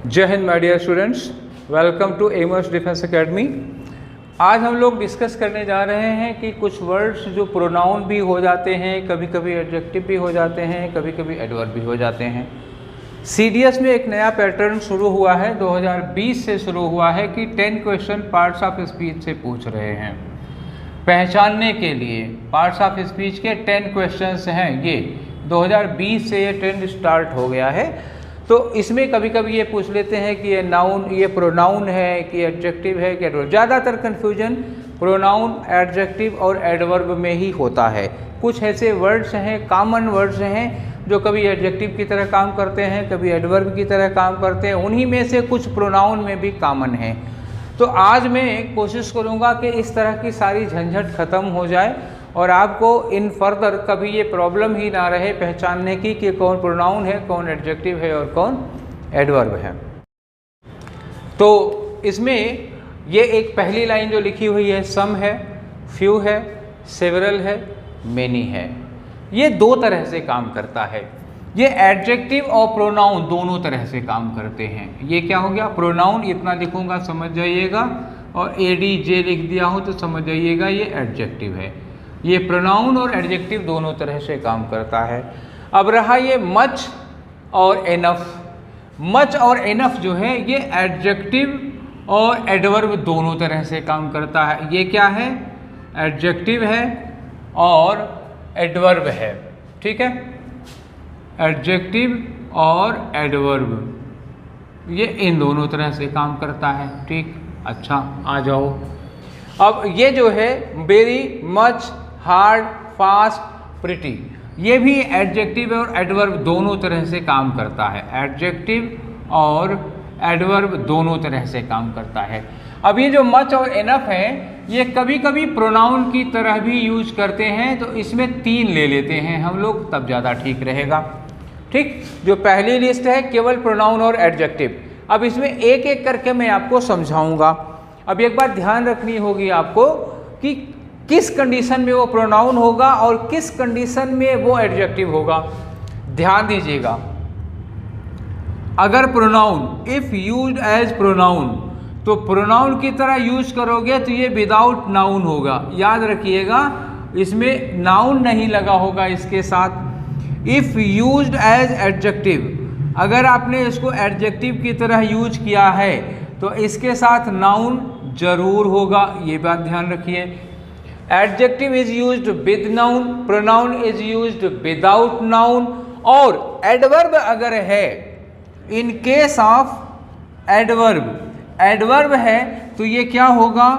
जय हिंद my dear students, welcome to Aimers defence academy. आज हम लोग डिस्कस करने जा रहे हैं कि कुछ वर्ड्स जो प्रोनाउन भी हो जाते हैं, कभी कभी एडजेक्टिव भी हो जाते हैं, कभी कभी एडवर्ब भी हो जाते हैं। सीडीएस में एक नया पैटर्न शुरू हुआ है, 2020 से शुरू हुआ है कि 10 क्वेश्चन पार्ट्स ऑफ स्पीच से पूछ रहे हैं। पहचानने के लिए पार्ट्स ऑफ स्पीच के 10 क्वेश्चंस हैं। ये 2020 से ये ट्रेंड स्टार्ट हो गया है। तो इसमें कभी कभी ये पूछ लेते हैं कि ये नाउन, ये प्रोनाउन है कि एडजेक्टिव है कि एडवर्ब। ज़्यादातर कन्फ्यूजन प्रोनाउन, एडजेक्टिव और एडवर्ब में ही होता है। कुछ ऐसे वर्ड्स हैं, कॉमन वर्ड्स हैं, जो कभी एडजेक्टिव की तरह काम करते हैं, कभी एडवर्ब की तरह काम करते हैं। उन्हीं में से कुछ प्रोनाउन में भी कॉमन हैं। तो आज मैं कोशिश करूँगा कि इस तरह की सारी झंझट ख़त्म हो जाए और आपको इन फर्दर कभी ये प्रॉब्लम ही ना रहे पहचानने की कि कौन प्रोनाउन है, कौन एडजेक्टिव है और कौन एडवर्ब है। तो इसमें ये एक पहली लाइन जो लिखी हुई है, सम है, फ्यू है, सेवरल है, मेनी है। ये दो तरह से काम करता है। ये एडजेक्टिव और प्रोनाउन दोनों तरह से काम करते हैं। ये क्या हो गया, प्रोनाउन इतना लिखूंगा समझ जाइएगा, और ADJ लिख दिया हो तो समझ जाइएगा ये एडजेक्टिव है। ये प्रोनाउन और एडजेक्टिव दोनों तरह से काम करता है। अब रहा ये मच और एनफ। मच और एनफ जो है ये एडजेक्टिव और एडवर्ब दोनों तरह से काम करता है। ये क्या है, एडजेक्टिव है और एडवर्ब है। ठीक है, एडजेक्टिव और एडवर्ब ये इन दोनों तरह से काम करता है। ठीक, अच्छा आ जाओ। अब ये जो है very, much, hard, fast, pretty, ये भी एडजेक्टिव और एडवर्ब दोनों तरह से काम करता है। एडजेक्टिव और एडवर्ब दोनों तरह से काम करता है। अब ये जो मच और एनफ है ये कभी कभी प्रोनाउन की तरह भी यूज करते हैं, तो इसमें 3 ले लेते हैं हम लोग, तब ज़्यादा ठीक रहेगा। ठीक, जो पहली लिस्ट है केवल प्रोनाउन और एडजेक्टिव। अब इसमें एक एक करके मैं आपको समझाऊंगा। अब एक बात ध्यान रखनी होगी आपको कि किस कंडीशन में वो प्रोनाउन होगा और किस कंडीशन में वो एडजेक्टिव होगा। ध्यान दीजिएगा, अगर pronoun if used as pronoun, तो प्रोनाउन की तरह यूज करोगे तो ये विदाउट नाउन होगा। याद रखिएगा, इसमें नाउन नहीं लगा होगा इसके साथ। इफ यूज्ड एज एडजेक्टिव, अगर आपने इसको एडजेक्टिव की तरह यूज किया है तो इसके साथ नाउन जरूर होगा। ये बात ध्यान रखिए। Adjective is used with noun, pronoun is used without noun. और एडवर्ब अगर है, in case of adverb, adverb है तो ये क्या होगा,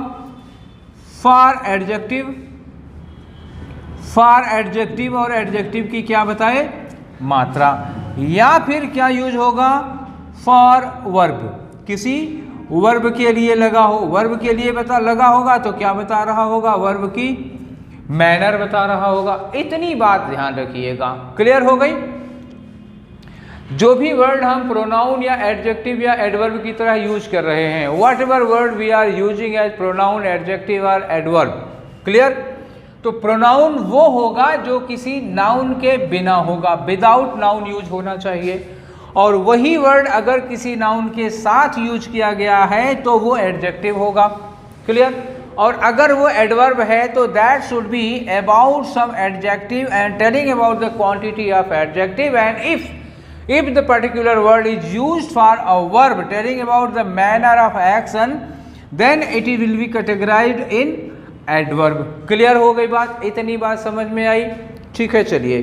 फॉर एडजेक्टिव। फॉर एडजेक्टिव और एडजेक्टिव की क्या बताए, मात्रा। या फिर क्या यूज होगा, फॉर वर्ब, किसी वर्ब के लिए लगा हो। वर्ब के लिए लगा होगा तो क्या बता रहा होगा, वर्ब की मैनर बता रहा होगा। इतनी बात ध्यान रखिएगा। क्लियर हो गई। जो भी वर्ड हम प्रोनाउन या एडजेक्टिव या एडवर्ब की तरह यूज कर रहे हैं, whatever word we are using as pronoun, adjective और एडवर्ब, क्लियर। तो प्रोनाउन वो होगा जो किसी नाउन के बिना होगा, विदाउट नाउन यूज होना चाहिए। और वही वर्ड अगर किसी नाउन के साथ यूज किया गया है तो वो एडजेक्टिव होगा। क्लियर। और अगर वो एडवर्ब है तो that should be about some adjective and telling about the quantity of adjective. And if the particular word is used for a verb telling about the manner of action, then it will be categorized in adverb। Clear हो गई बात, इतनी बात समझ में आई। ठीक है, चलिए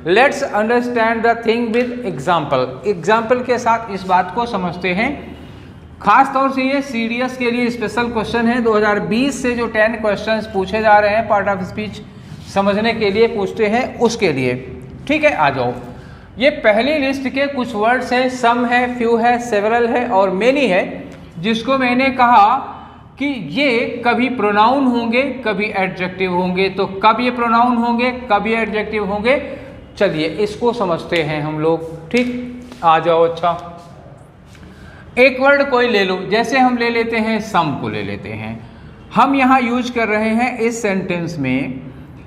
let's understand the thing with example. Example के साथ इस बात को समझते हैं। खास तौर से ये सीडीएस के लिए स्पेशल क्वेश्चन है। 2020 से जो 10 क्वेश्चंस पूछे जा रहे हैं पार्ट ऑफ स्पीच समझने के लिए पूछते हैं, उसके लिए। ठीक है, आ जाओ। ये पहली लिस्ट के कुछ वर्ड्स हैं, सम है, फ्यू है, सेवरल है और मेनी है, जिसको मैंने कहा कि ये कभी प्रोनाउन होंगे, कभी एडजेक्टिव होंगे। तो कब ये प्रोनाउन होंगे, कब ये एडजेक्टिव होंगे, चलिए इसको समझते हैं हम लोग। ठीक, आ जाओ। अच्छा, एक वर्ड कोई ले लो, जैसे हम ले लेते हैं सम को ले लेते हैं। हम यहाँ यूज कर रहे हैं इस सेंटेंस में,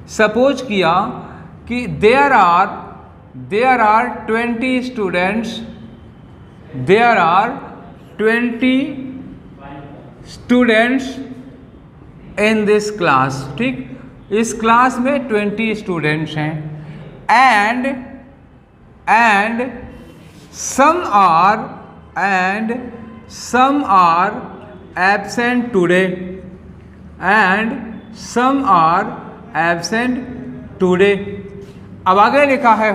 सपोज किया कि there are 20 students, there are 20 students in this class, ठीक, इस क्लास में 20 स्टूडेंट्स हैं, and some are absent today, and some are absent today। अब आगे लिखा है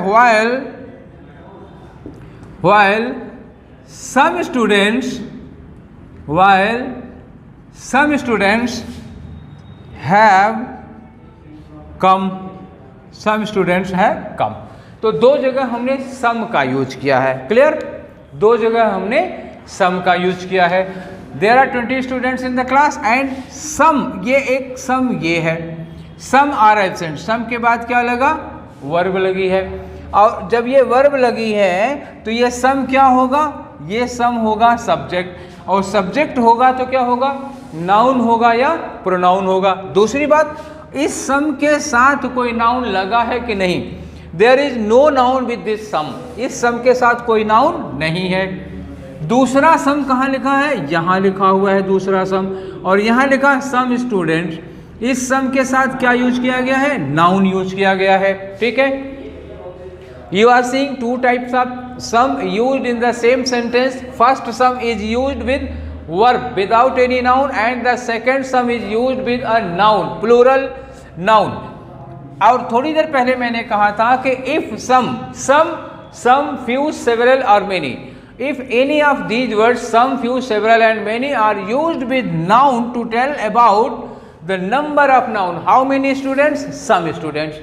while some students have come, some students have come। तो दो जगह हमने सम का यूज किया है, क्लियर, दो जगह हमने सम का यूज किया है। There are 20 students in the class and some, ये एक सम ये है, सम आर एब्सेंट, सम के बाद क्या लगा, वर्ब लगी है, और जब ये वर्ब लगी है तो ये सम क्या होगा, ये सम होगा सब्जेक्ट, और सब्जेक्ट होगा तो क्या होगा, नाउन होगा या प्रोनाउन होगा। दूसरी बात, इस सम के साथ कोई नाउन लगा है कि नहीं, there is no noun with this sum, इस सम के साथ कोई नाउन नहीं है। दूसरा सम कहाँ लिखा है, यहाँ लिखा हुआ है दूसरा सम, और यहाँ लिखा है सम स्टूडेंट्स, इस सम के साथ क्या यूज किया गया है, नाउन यूज किया गया है, ठीक है। You are seeing two types of some used in the same sentence. First some is used with verb without any noun, and the second some is used with a noun, plural noun. और थोड़ी देर पहले मैंने कहा था कि if some few several और many, if any of these words some, few, several and many are used with noun to tell about the number of noun, how many students, some students,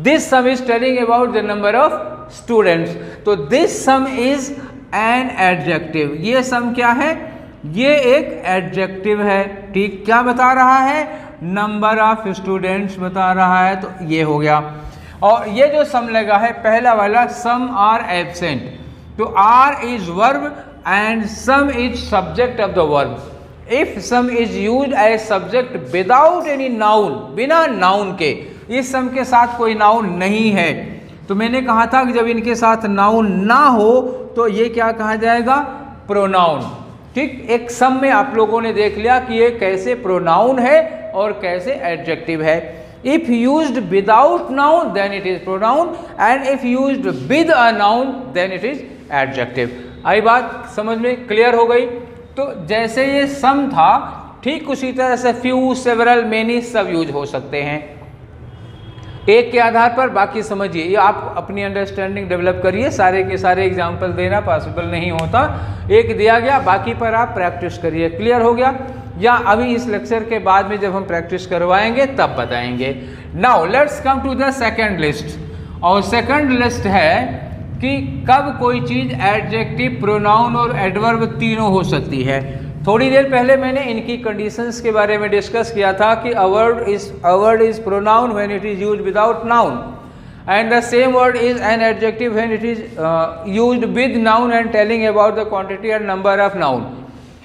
this sum is telling about the number of students, तो this sum is an adjective, ये sum क्या है, ये एक adjective है, ठीक, क्या बता रहा है, नंबर ऑफ स्टूडेंट्स बता रहा है, तो ये हो गया। और ये जो सम लगा है पहला वाला, सम आर एब्सेंट, तो are is verb and some is subject of the verb. If some is used as subject without any noun, बिना नाउन के, इस सम के साथ कोई नाउन नहीं है, तो मैंने कहा था कि जब इनके साथ नाउन ना हो तो ये क्या कहा जाएगा, प्रोनाउन, ठीक। एक सम में आप लोगों ने देख लिया कि ये कैसे प्रोनाउन है और कैसे एडजेक्टिव है। If used without noun then it is pronoun, and if used with a noun then it is adjective। आई बात समझ में क्लियर हो गई। तो जैसे ये सम था ठीक उसी तरह से फ्यू, सेवरल, मेनी सब यूज हो सकते हैं। एक के आधार पर बाकी समझिए, ये आप अपनी अंडरस्टैंडिंग डेवलप करिए, सारे के सारे एग्जाम्पल देना पॉसिबल नहीं होता, एक दिया गया बाकी पर आप प्रैक्टिस करिए। क्लियर हो गया, या अभी इस लेक्चर के बाद में जब हम प्रैक्टिस करवाएंगे तब बताएंगे। Now let's come to the second list, और सेकंड लिस्ट है कि कब कोई चीज़ एडजेक्टिव, प्रोनाउन और एडवर्ब तीनों हो सकती है। थोड़ी देर पहले मैंने इनकी कंडीशंस के बारे में डिस्कस किया था कि a word is pronoun when it is used without noun, and the same word is an adjective when it is used with noun and telling about the quantity and number of noun,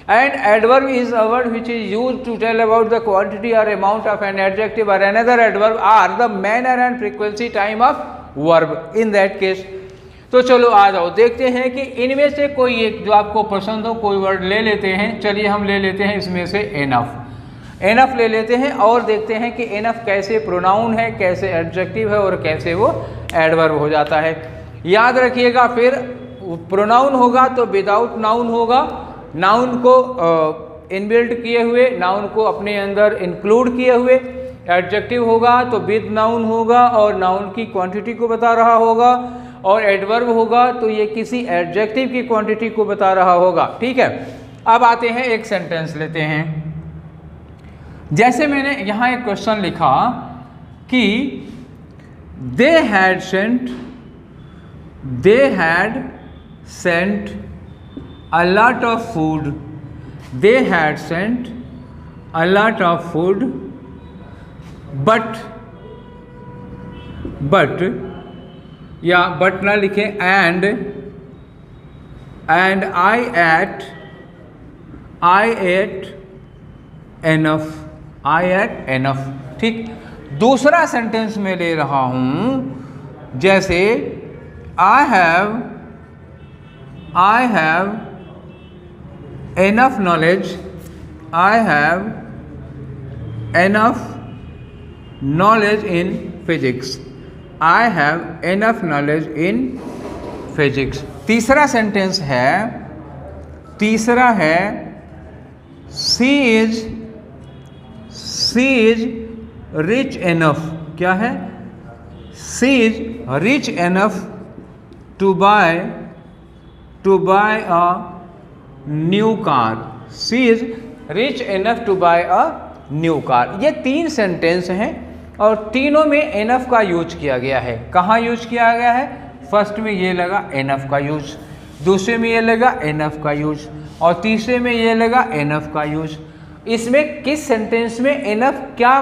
and adverb is a word which is used to tell about the quantity or amount of an adjective or another adverb or the manner and frequency time of verb in that case। तो चलो आ जाओ देखते हैं कि इनमें से कोई एक जो आपको पसंद हो, कोई वर्ड ले लेते हैं। चलिए हम ले लेते हैं इसमें से एनफ ले लेते हैं और देखते हैं कि एनफ कैसे प्रोनाउन है, कैसे एडजेक्टिव है और कैसे वो एडवर्ब हो जाता है। याद रखिएगा, फिर प्रोनाउन होगा तो विदाउट नाउन होगा, नाउन को इनबिल्ट किए हुए, नाउन को अपने अंदर इंक्लूड किए हुए। एडजेक्टिव होगा तो विद नाउन होगा और नाउन की क्वांटिटी को बता रहा होगा, और एडवर्ब होगा तो ये किसी एडजेक्टिव की क्वांटिटी को बता रहा होगा। ठीक है, अब आते हैं एक सेंटेंस लेते हैं। जैसे मैंने यहाँ एक क्वेश्चन लिखा कि they had sent a lot of food, they had sent a lot of food, but या बट ना लिखें, and I ate enough। ठीक, दूसरा सेंटेंस में ले रहा हूं, जैसे I have enough knowledge, I have enough knowledge in physics, I have enough knowledge in physics। तीसरा सेंटेंस है, तीसरा है she is rich enough। क्या है? she is rich enough to buy a new car। she is rich enough to buy a new car। ये तीन sentence हैं और तीनों में enough का यूज किया गया है। कहाँ यूज किया गया है? फर्स्ट में ये लगा enough का यूज, दूसरे में ये लगा enough का यूज और तीसरे में ये लगा enough का यूज। इसमें किस सेंटेंस में enough क्या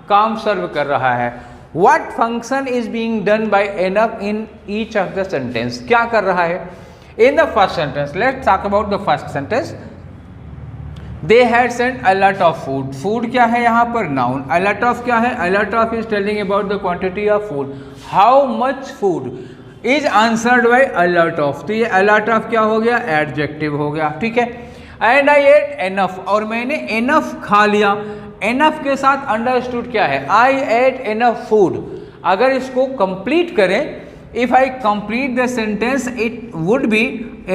काम सर्व कर रहा है? What function is being done by enough in each of the sentence? क्या कर रहा है? In the first sentence, let's talk about the first sentence. They had sent a lot of food. Food क्या है यहाँ पर? Noun. A lot of क्या है? A lot of is telling about the quantity of food. How much food is answered by a lot of। तो ये a lot of क्या हो गया? Adjective हो गया, ठीक है। And I ate enough, और मैंने enough खा लिया। enough के साथ understood क्या है? I ate enough food। अगर इसको complete करें, if I complete the sentence, it would be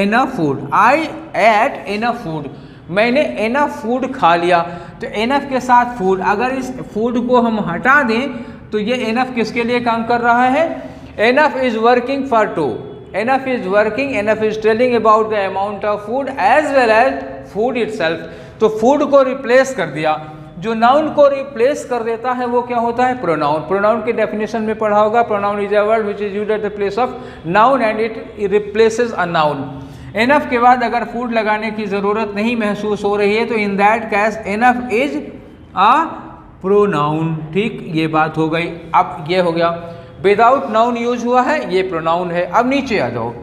enough food। I ate enough food, मैंने enough food खा लिया। तो enough के साथ food, अगर इस food को हम हटा दें तो ये enough किसके लिए काम कर रहा है? Enough is working for two। Enough is working, enough is telling about the amount of food as well as food itself। तो food को replace कर दिया। जो noun को replace कर देता है वो क्या होता है? pronoun। pronoun की definition में पढ़ा होगा, pronoun is a word which is used at the place of noun and it replaces a noun। enough के बाद अगर food लगाने की ज़रूरत नहीं महसूस हो रही है तो in that case enough is a pronoun। ठीक, ये बात हो गई। अब ये हो गया विदाउट नाउन यूज हुआ है, ये प्रोनाउन है। अब नीचे आ जाओ,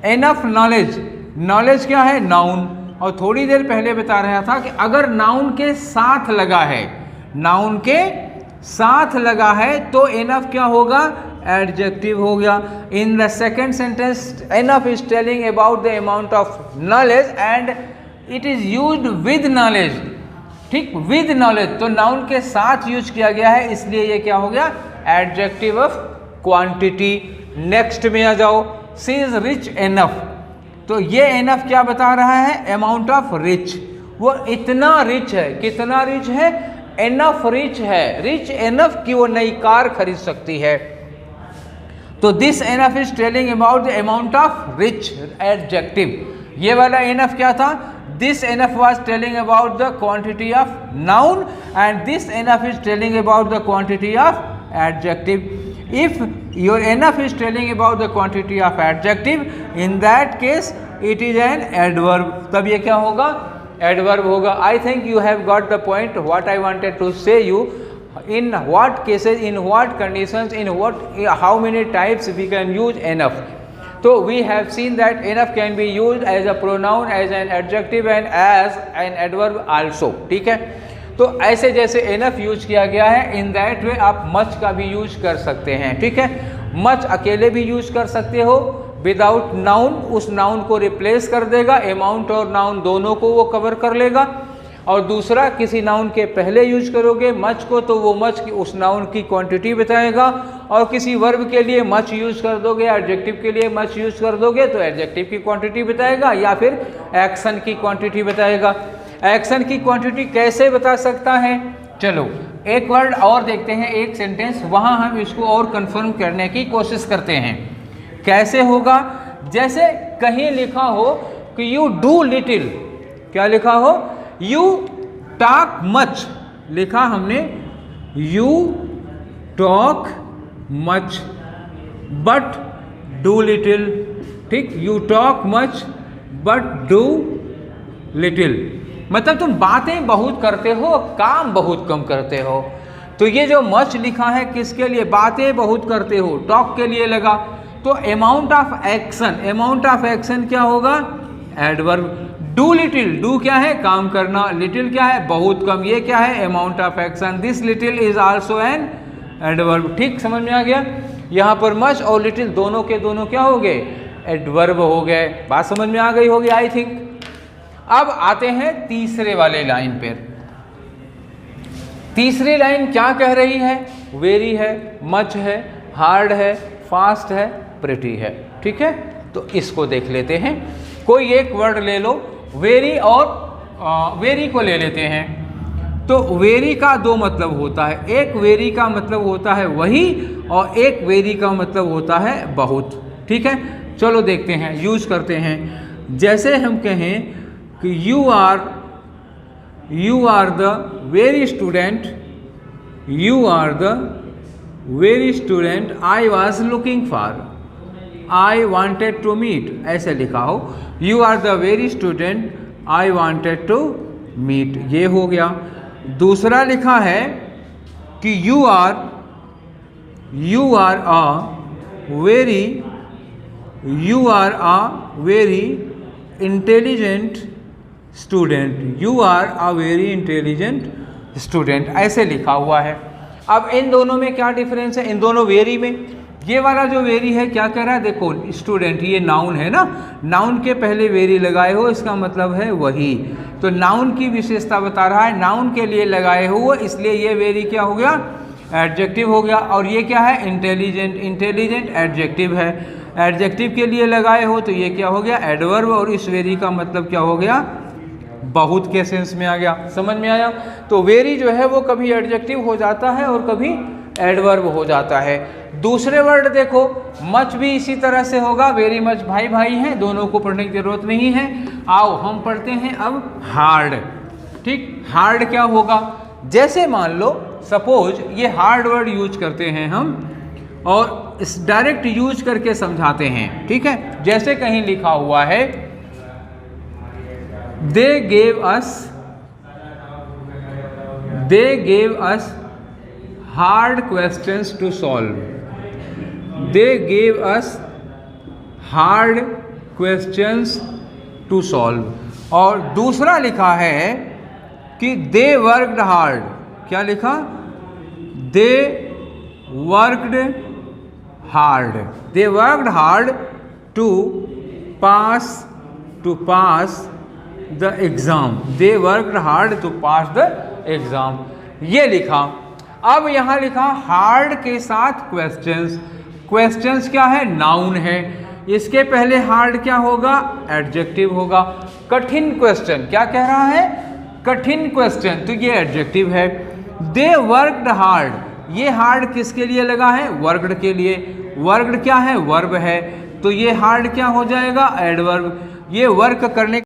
एनफ नॉलेज। नॉलेज क्या है? नाउन। और थोड़ी देर पहले बता रहा था कि अगर नाउन के साथ लगा है, नाउन के साथ लगा है तो एनफ क्या होगा? एडजेक्टिव हो गया। In the second sentence enough is telling about the amount of knowledge and it is used with knowledge. ठीक, विद नॉलेज, तो नाउन के साथ यूज किया गया है, इसलिए ये क्या हो गया? Adjective of quantity. नेक्स्ट में आ जाओ, शी इज रिच एनफ। तो ये एनफ क्या बता रहा है? Amount of rich. वो इतना रिच है, कितना रिच है? एनफ रिच है, रिच एनफ कि वो नई कार खरीद सकती है। तो this enough is telling about the amount of rich, adjective. ये वाला एनफ क्या था? This enough was telling about the quantity of noun and this enough is telling about the quantity of adjective। If your enough is telling about the quantity of adjective, in that case it is an adverb। तब ये क्या होगा? Adverb होगा। I think you have got the point what I wanted to say you। In what cases, in what conditions, in what, how many types we can use enough। तो we have seen that enough can be used as a pronoun, as an adjective and as an adverb also। ठीक है, तो ऐसे जैसे enough use किया गया है, in that way आप much का भी यूज कर सकते हैं। ठीक है, much अकेले भी यूज कर सकते हो विदाउट नाउन, उस नाउन को रिप्लेस कर देगा, अमाउंट और नाउन दोनों को वो कवर कर लेगा। और दूसरा, किसी नाउन के पहले यूज करोगे मच को तो वो मच की उस नाउन की क्वांटिटी बताएगा, और किसी वर्ब के लिए मच यूज कर दोगे, एडजेक्टिव के लिए मच यूज कर दोगे तो एडजेक्टिव की क्वांटिटी बताएगा या फिर एक्शन की क्वांटिटी बताएगा। एक्शन की क्वांटिटी कैसे बता सकता है? चलो एक वर्ड और देखते हैं, एक सेंटेंस, वहाँ हम इसको और कंफर्म करने की कोशिश करते हैं। कैसे होगा? जैसे कहीं लिखा हो कि यू डू लिटिल, क्या लिखा हो? यू टॉक मच, लिखा हमने you talk much but do little. ठीक, you talk much but do little, मतलब तुम बातें बहुत करते हो, काम बहुत कम करते हो। तो ये जो मच लिखा है किसके लिए? बातें बहुत करते हो, टॉक के लिए लगा। तो amount of action, amount of action क्या होगा? एडवर्ब। डू लिटिल, डू क्या है? काम करना, लिटिल क्या है? बहुत कम, ये क्या है? Amount of action. This little is also an adverb. ठीक, समझ में आ गया? यहाँ पर मच और लिटिल दोनों के दोनों क्या हो गए? एडवर्ब हो गए। बात समझ में आ गई होगी आई थिंक। अब आते हैं तीसरे वाले लाइन पर। तीसरी लाइन क्या कह रही है? वेरी है, मच है, हार्ड है, फास्ट है, प्रिटी है। ठीक है, तो इसको देख लेते हैं। कोई एक वर्ड ले लो, वेरी और वेरी को ले लेते हैं। तो वेरी का दो मतलब होता है, एक वेरी का मतलब होता है वही, और एक वेरी का मतलब होता है बहुत। ठीक है, चलो देखते हैं, यूज करते हैं। जैसे हम कहें कि you are the very student, you are the very student I was looking for, I wanted to meet, ऐसे लिखा हो। You are the very student I wanted to meet, ये हो गया। दूसरा लिखा है कि you are a very intelligent student, you are a very intelligent student, ऐसे लिखा हुआ है। अब इन दोनों में क्या डिफरेंस है? इन दोनों वेरी में, ये वाला जो वेरी है क्या कह रहा है? देखो स्टूडेंट, ये नाउन है ना, नाउन के पहले वेरी लगाए हो, इसका मतलब है वही। तो नाउन की विशेषता बता रहा है, नाउन के लिए लगाए हो, इसलिए ये वेरी क्या हो गया? एडजेक्टिव हो गया। और ये क्या है? इंटेलिजेंट, इंटेलिजेंट एडजेक्टिव है, एडजेक्टिव के लिए लगाए हो तो ये क्या हो गया? एडवर्ब। और इस वेरी का मतलब क्या हो गया? बहुत के सेंस में आ गया। समझ में आया? तो वेरी जो है वो कभी एडजेक्टिव हो जाता है और कभी एडवर्ब हो जाता है। दूसरे वर्ड देखो, मच भी इसी तरह से होगा, वेरी मच भाई भाई हैं, दोनों को पढ़ने की जरूरत नहीं है। आओ हम पढ़ते हैं अब हार्ड। ठीक, हार्ड क्या होगा? जैसे मान लो सपोज ये हार्ड वर्ड यूज करते हैं हम, और इस डायरेक्ट यूज करके समझाते हैं। ठीक है, जैसे कहीं लिखा हुआ है they gave us hard questions to solve, they gave us hard questions to solve। और दूसरा लिखा है कि they worked hard, क्या लिखा? they worked hard to pass the exam, they worked hard to pass the exam, ये लिखा। अब यहां लिखा हार्ड के साथ क्वेश्चंस, क्वेश्चंस क्या है? नाउन है, इसके पहले हार्ड क्या होगा? एडजेक्टिव होगा। कठिन क्वेश्चन, क्या कह रहा है? कठिन क्वेश्चन, तो ये एडजेक्टिव है। दे वर्कड हार्ड, ये हार्ड किसके लिए लगा है? वर्कड के लिए। वर्कड क्या है? वर्ब है, तो ये हार्ड क्या हो जाएगा? एडवर्ब। ये वर्क करने